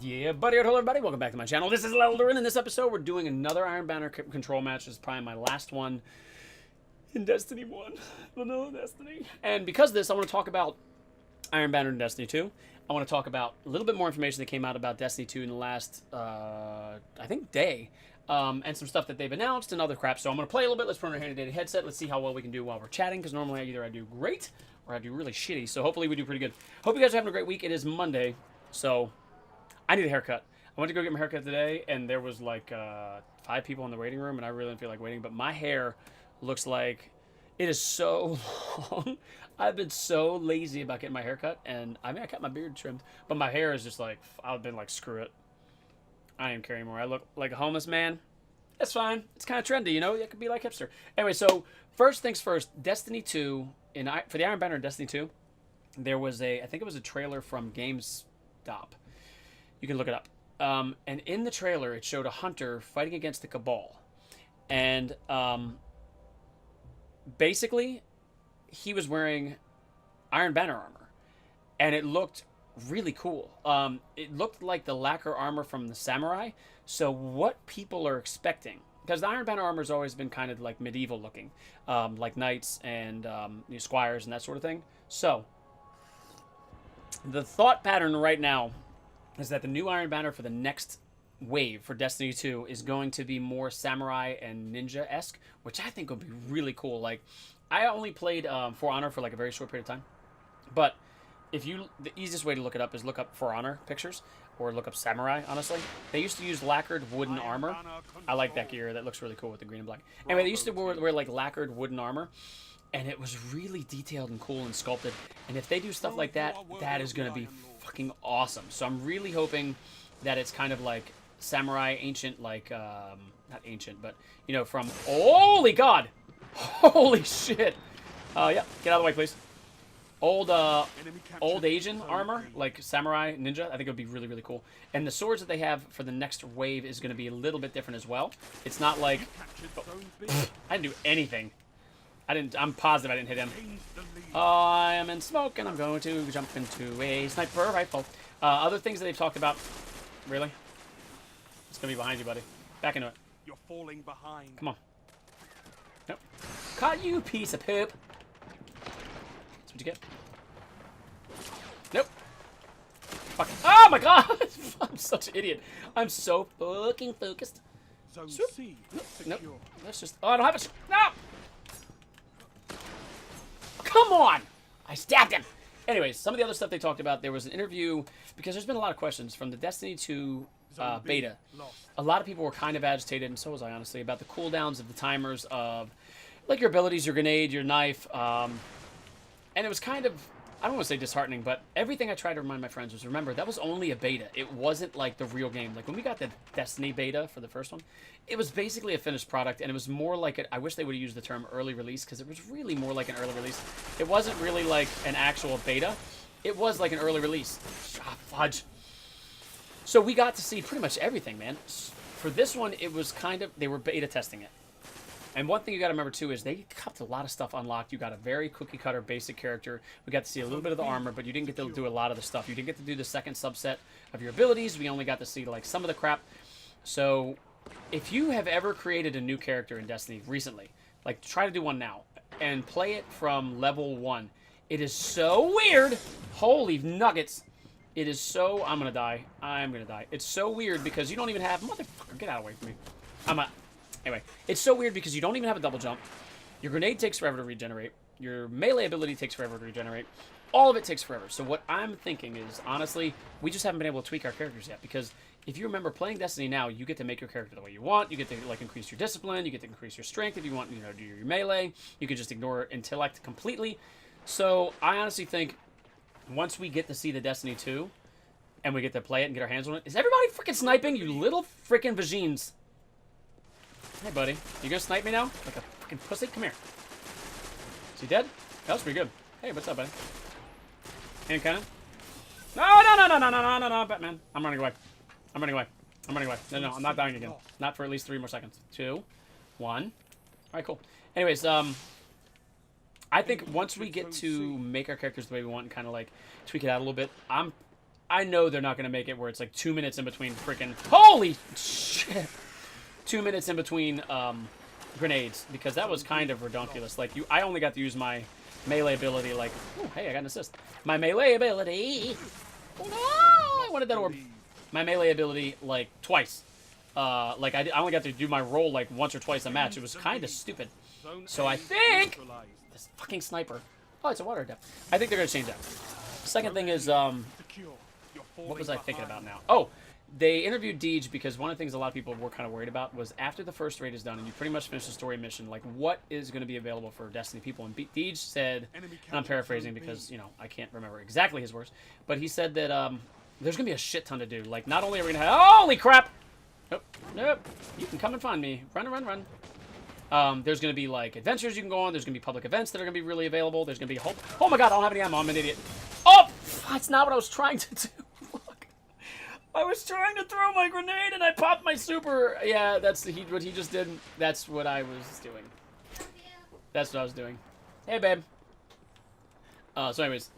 Yeah, buddy, hello everybody, welcome back to my channel. This is Lelldorin. In this episode, we're doing another Iron Banner control match. This is probably my last one in Destiny 1. Vanilla Destiny. And because of this, I want to talk about Iron Banner in Destiny 2. I want to talk about a little bit more information that came out about Destiny 2 in the last, I think, day. And some stuff that they've announced and other crap. So I'm going to play a little bit. Let's put on our handy-dandy headset. Let's see how well we can do while we're chatting, because normally either I do great or I do really shitty. So hopefully we do pretty good. Hope you guys are having a great week. It is Monday, so I need a haircut. I went to go get my haircut today, and there was like 5 people in the waiting room, and I really didn't feel like waiting. But my hair looks like it is so long. I've been so lazy about getting my haircut, and I mean, I got my beard trimmed, but my hair is just like, I've been like, screw it. I am care anymore. I look like a homeless man. That's fine. It's kind of trendy, you know? It could be like hipster. Anyway, so first things first, Destiny 2, for the Iron Banner in Destiny 2, there was I think it was a trailer from GameStop. You can look it up. And in the trailer, it showed a hunter fighting against the Cabal. And basically, he was wearing Iron Banner armor. And it looked really cool. It looked like the lacquer armor from the Samurai. So what people are expecting, because the Iron Banner armor has always been kind of like medieval looking, like knights and squires and that sort of thing. So the thought pattern right now is that the new Iron Banner for the next wave for Destiny 2 is going to be more samurai and ninja-esque, which I think would be really cool. Like, I only played For Honor for like a very short period of time, but the easiest way to look it up is look up For Honor pictures, or look up samurai, honestly. They used to use lacquered wooden armor. I like that gear. That looks really cool with the green and black. Anyway, they used to wear like lacquered wooden armor, and it was really detailed and cool and sculpted. And if they do stuff like that, that is going to be fucking awesome. So I'm really hoping that it's kind of like samurai, ancient, like, not ancient, but, you know, from, holy God! Holy shit! Yeah, get out of the way, please. Old Asian armor, like samurai, ninja. I think it would be really, really cool. And the swords that they have for the next wave is going to be a little bit different as well. It's not like, I didn't do anything. I'm positive I didn't hit him. I am in smoke, and I'm going to jump into a sniper rifle. Other things that they've talked about. Really? It's going to be behind you, buddy. Back into it. You're falling behind. Come on. Nope. Caught you, piece of poop. That's what you get. Nope. Fuck. Oh my God! I'm such an idiot. I'm so fucking focused. Zone Swoop. C. Nope. Nope. Let's just. Oh, I don't have it. No! Come on! I stabbed him! Anyways, some of the other stuff they talked about, there was an interview, because there's been a lot of questions from the Destiny 2 beta. A lot of people were kind of agitated, and so was I, honestly, about the cooldowns of the timers of, like, your abilities, your grenade, your knife, and it was kind of, I don't want to say disheartening, but everything I tried to remind my friends was, remember, that was only a beta. It wasn't like the real game. Like, when we got the Destiny beta for the first one, it was basically a finished product, and it was more like I wish they would have used the term early release, because it was really more like an early release. It wasn't really like an actual beta. It was like an early release. Ah, fudge. So we got to see pretty much everything, man. For this one, it was kind of, they were beta testing it. And one thing you got to remember, too, is they kept a lot of stuff unlocked. You got a very cookie-cutter basic character. We got to see a little bit of the armor, but you didn't get to do a lot of the stuff. You didn't get to do the second subset of your abilities. We only got to see, like, some of the crap. So if you have ever created a new character in Destiny recently, like, try to do one now, and play it from level 1. It is so weird. Holy nuggets. It is so... I'm going to die. I'm going to die. It's so weird because you don't even have... Motherfucker, get out of the way from me. Anyway, it's so weird because you don't even have a double jump. Your grenade takes forever to regenerate. Your melee ability takes forever to regenerate. All of it takes forever. So what I'm thinking is, honestly, we just haven't been able to tweak our characters yet. Because if you remember playing Destiny now, you get to make your character the way you want. You get to, like, increase your discipline. You get to increase your strength if you want, you know, do your melee. You can just ignore intellect completely. So I honestly think once we get to see the Destiny 2 and we get to play it and get our hands on it, is everybody freaking sniping? You little freaking vagines. Hey, buddy. You gonna snipe me now? Like a fucking pussy? Come here. Is he dead? That was pretty good. Hey, what's up, buddy? Hand cannon? No, Batman. I'm running away. I'm running away. I'm running away. No, I'm not dying again. Not for at least 3 more seconds. 2, 1. Alright, cool. Anyways, I think once we get to make our characters the way we want and kind of, like, tweak it out a little bit, I I know they're not going to make it where it's like 2 minutes in between freaking... Holy shit! 2 minutes in between grenades, because that was kind of redonkulous. Like, I only got to use my melee ability, like... Oh, hey, I got an assist. My melee ability... Oh, no! I wanted that orb. My melee ability, like, twice. Like, I only got to do my roll, like, once or twice a match. It was kind of stupid. So I think... This fucking sniper. Oh, it's a water depth. I think they're going to change that. Second thing is, what was I thinking about now? Oh, they interviewed Deej because one of the things a lot of people were kind of worried about was after the first raid is done and you pretty much finish the story mission, like, what is going to be available for Destiny people? And Deej said, and I'm paraphrasing because, you know, I can't remember exactly his words, but he said that there's going to be a shit ton to do. Like, not only are we going to have... Holy crap! Nope, nope. You can come and find me. Run, run, run. There's going to be, like, adventures you can go on. There's going to be public events that are going to be really available. There's going to be a whole... Oh, my God, I don't have any ammo. I'm an idiot. Oh! That's not what I was trying to do. Look. I was trying to throw my grenade, and I popped my super. Yeah, that's what he just did. That's what I was doing. That's what I was doing. Hey, babe. So anyways.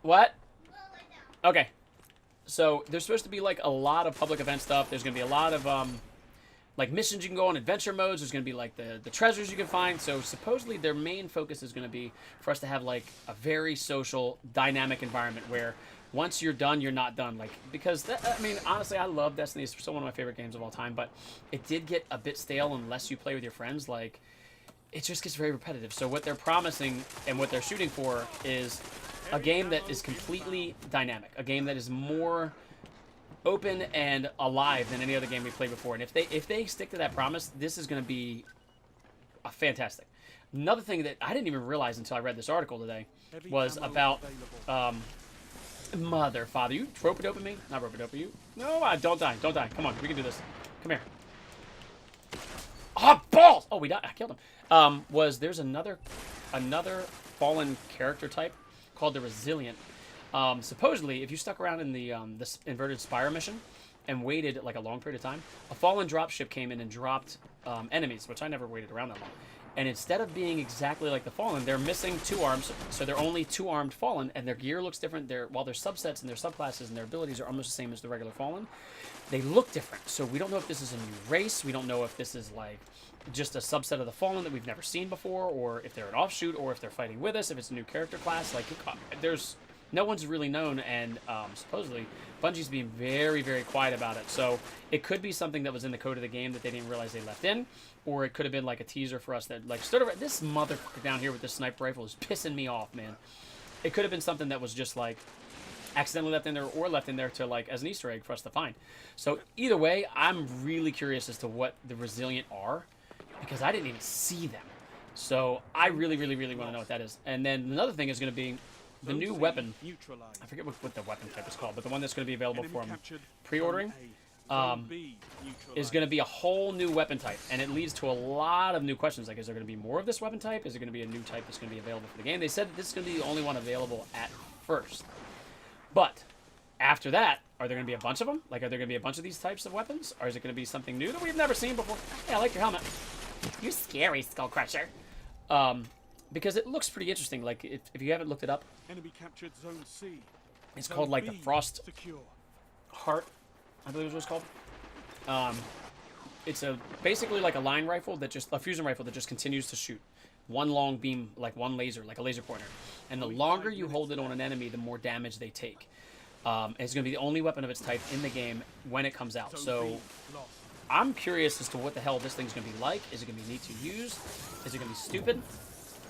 What? Okay. So, there's supposed to be, like, a lot of public event stuff. There's going to be a lot of, like, missions you can go on, adventure modes. There's going to be, like, the treasures you can find. So, supposedly, their main focus is going to be for us to have, like, a very social, dynamic environment where once you're done, you're not done. Like, because, I mean, honestly, I love Destiny. It's still one of my favorite games of all time. But it did get a bit stale unless you play with your friends. Like, it just gets very repetitive. So, what they're promising and what they're shooting for is a game that is completely dynamic. A game that is more open and alive than any other game we played before. And if they stick to that promise, this is going to be fantastic. Another thing that I didn't even realize until I read this article today was about mother, father. You rope-a-dope me? Not rope-a-dope you. No, don't die. Don't die. Come on, we can do this. Come here. Oh, balls! Oh, we died. I killed him. There's another fallen character type called the Resilient. Supposedly, if you stuck around in the this inverted spire mission and waited like a long period of time, a fallen dropship came in and dropped enemies, which I never waited around that long. And instead of being exactly like the fallen, they're missing 2 arms, so they're only 2-armed fallen, and their gear looks different. While their subsets and their subclasses and their abilities are almost the same as the regular fallen, they look different. So we don't know if this is a new race. We don't know if this is like just a subset of the fallen that we've never seen before, or if they're an offshoot, or if they're fighting with us, if it's a new character class. Like, no one's really known, and supposedly Bungie's being very, very quiet about it. So it could be something that was in the code of the game that they didn't realize they left in, or it could have been like a teaser for us that, like, stood over. This motherfucker down here with this sniper rifle is pissing me off, man. It could have been something that was just like accidentally left in there, or left in there to, like, as an Easter egg for us to find. So either way, I'm really curious as to what the Resilient are, because I didn't even see them. So I really, really, really want to know what that is. And then another thing is going to be the new weapon. I forget what the weapon type is called, but the one that's going to be available from pre-ordering is going to be a whole new weapon type. And it leads to a lot of new questions. Like, is there going to be more of this weapon type? Is it going to be a new type that's going to be available for the game? They said that this is going to be the only one available at first. But after that, are there going to be a bunch of them? Like, are there going to be a bunch of these types of weapons? Or is it going to be something new that we've never seen before? Hey, I like your helmet. You're scary, Skull Crusher. Because it looks pretty interesting. Like, if you haven't looked it up, enemy captured Zone C. It's called, like, the Frost Heart, I believe is what it's called. It's basically like a line rifle a fusion rifle that just continues to shoot. One long beam, like one laser, like a laser pointer. And the longer you hold it on an enemy, the more damage they take. It's going to be the only weapon of its type in the game when it comes out. So I'm curious as to what the hell this thing's going to be like. Is it going to be neat to use? Is it going to be stupid?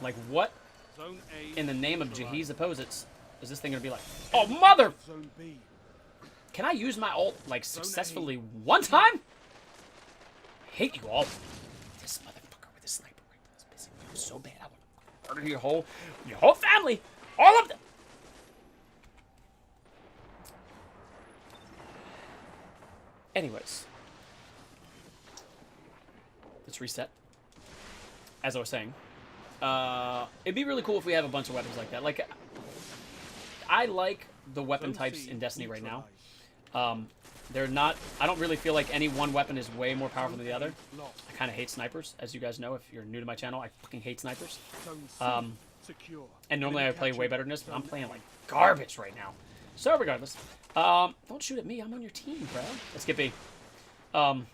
Like, what in the name of Jahiz Opposits is this thing going to be like? Oh, mother! Can I use my ult, like, successfully one time? I hate you all. This motherfucker with a sniper rifle is pissing me off so bad. I want to murder your whole family. All of them. Anyways. Let's reset. As I was saying. It'd be really cool if we have a bunch of weapons like that. Like, I like the weapon types in Destiny right now. They're not... I don't really feel like any one weapon is way more powerful than the other. I kind of hate snipers, as you guys know. If you're new to my channel, I fucking hate snipers. And normally I would play way better than this, but I'm playing like garbage right now. So regardless, don't shoot at me. I'm on your team, bro. Let's get B. But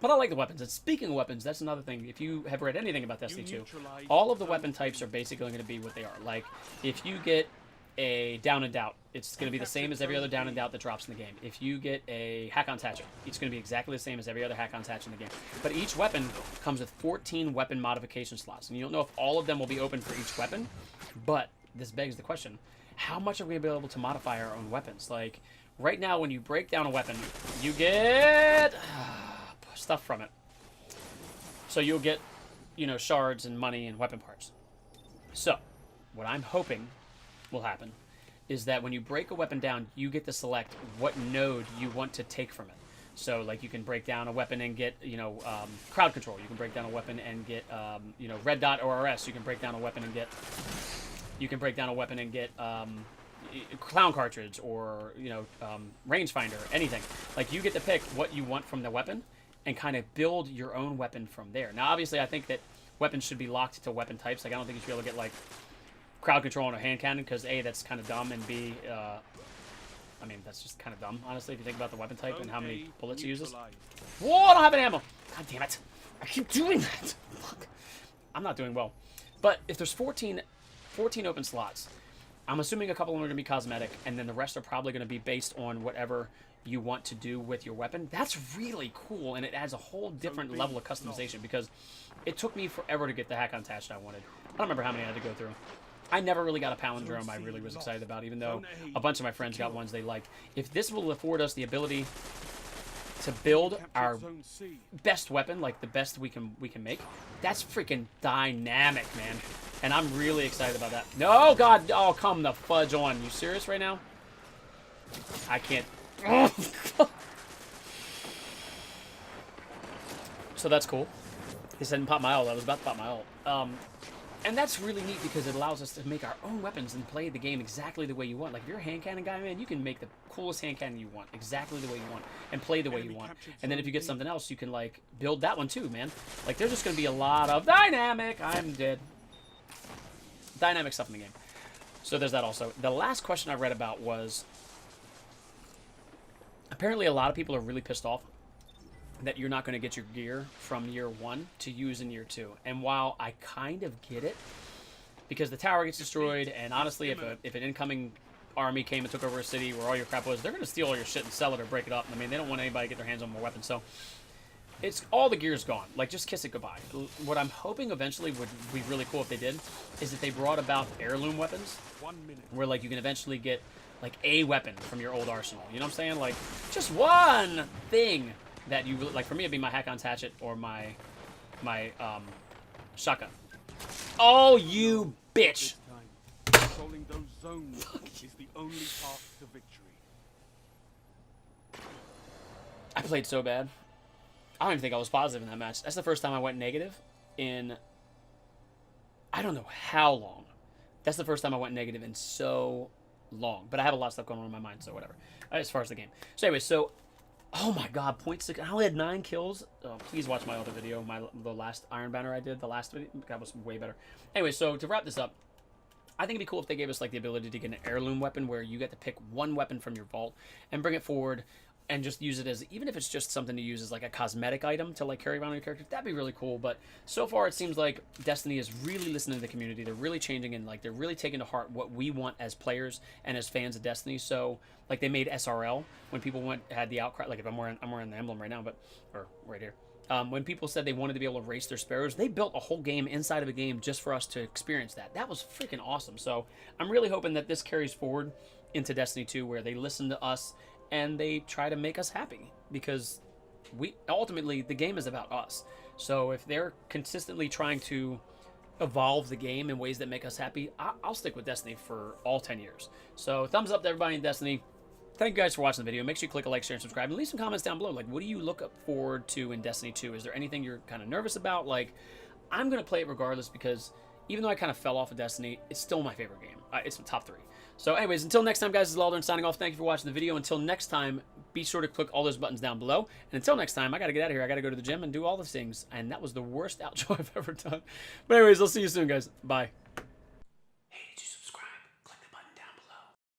I like the weapons. And speaking of weapons, that's another thing. If you have read anything about Destiny 2, all of the weapon types are basically going to be what they are. Like, if you get a Down and Doubt, it's going to be the same as every other Down and Doubt that drops in the game. If you get a Hack-On Hatchet, it's going to be exactly the same as every other Hack-On Hatchet in the game. But each weapon comes with 14 weapon modification slots. And you don't know if all of them will be open for each weapon. But this begs the question, how much are we going to be able to modify our own weapons? Like, right now, when you break down a weapon, you get stuff from it. So you'll get, you know, shards and money and weapon parts. So, what I'm hoping will happen is that when you break a weapon down, you get to select what node you want to take from it. So, like, you can break down a weapon and get, you know, crowd control. You can break down a weapon and get, you know, red dot ORS. You can break down a weapon and get... You can break down a weapon and get clown cartridge or, you know, rangefinder, anything. Like, you get to pick what you want from the weapon and kind of build your own weapon from there. Now, obviously, I think that weapons should be locked to weapon types. Like, I don't think you should be able to get, like, crowd control on a hand cannon because, A, that's kind of dumb, and B, I mean, that's just kind of dumb, honestly, if you think about the weapon type and how many bullets it uses. Whoa, I don't have any ammo! God damn it. I keep doing that! Fuck. I'm not doing well. But if there's 14 open slots, I'm assuming a couple of them are going to be cosmetic, and then the rest are probably going to be based on whatever you want to do with your weapon. That's really cool, and it adds a whole different level of customization, because it took me forever to get the Hack-On Hatchet I wanted. I don't remember how many I had to go through. I never really got a palindrome I really was excited about, even though a bunch of my friends got ones they liked. If this will afford us the ability to build our best weapon, like the best we can make, that's freaking dynamic, man. And I'm really excited about that. No, God, oh, come the fudge on. You serious right now? I can't. So that's cool. He said, pop my ult. I was about to pop my ult. And that's really neat because it allows us to make our own weapons and play the game exactly the way you want. Like, if you're a hand cannon guy, man, you can make the coolest hand cannon you want, exactly the way you want, and play the way you want. And then if you get something else, you can, like, build that one too, man. Like, there's just going to be a lot of dynamic. I'm dead. Dynamic stuff in the game. So there's that also. The last question I read about was, apparently a lot of people are really pissed off that you're not going to get your gear from year 1 to use in year 2. And while I kind of get it, because the tower gets destroyed, and honestly, if an incoming army came and took over a city where all your crap was, they're going to steal all your shit and sell it or break it up. I mean, they don't want anybody to get their hands on more weapons. So it's all the gear's gone. Like, just kiss it goodbye. What I'm hoping eventually would be really cool if they did is if they brought about heirloom weapons, where, like, you can eventually get, like, a weapon from your old arsenal. You know what I'm saying? Like, just one thing that you really, like, for me, it'd be my Hack-On Hatchet or my shotgun. Oh, you bitch! Controlling those zones is the only path to victory. I played so bad. I don't even think I was positive in that match. That's the first time I went negative in I don't know how long. That's the first time I went negative in so long. But I have a lot of stuff going on in my mind, so whatever. As far as the game. So anyway, so oh my god, 0.6. I only had 9 kills. Oh, please watch my other video, the last Iron Banner I did, the last video. That was way better. Anyway, so to wrap this up, I think it'd be cool if they gave us, like, the ability to get an heirloom weapon where you get to pick one weapon from your vault and bring it forward and just use it as, even if it's just something to use as, like, a cosmetic item to, like, carry around your character. That'd be really cool. But so far it seems like Destiny is really listening to the community. They're really changing, and, like, they're really taking to heart what we want as players and as fans of Destiny. So, like, they made SRL when people had the outcry. Like, if I'm wearing the emblem right now, or right here. When people said they wanted to be able to race their sparrows, they built a whole game inside of a game just for us to experience that. That was freaking awesome. So I'm really hoping that this carries forward into Destiny 2, where they listen to us and they try to make us happy, because ultimately the game is about us. So if they're consistently trying to evolve the game in ways that make us happy, I'll stick with Destiny for all 10 years. So thumbs up to everybody in Destiny. Thank you guys for watching the video. Make sure you click a like, share, and subscribe, and leave some comments down below. Like, what do you look forward to in Destiny 2? Is there anything you're kind of nervous about? Like, I'm going to play it regardless, because even though I kind of fell off of Destiny, it's still my favorite game. It's the top 3. So anyways, until next time, guys, this is Lelldorin signing off. Thank you for watching the video. Until next time, be sure to click all those buttons down below. And until next time, I got to get out of here. I got to go to the gym and do all the things. And that was the worst outro I've ever done. But anyways, I'll see you soon, guys. Bye.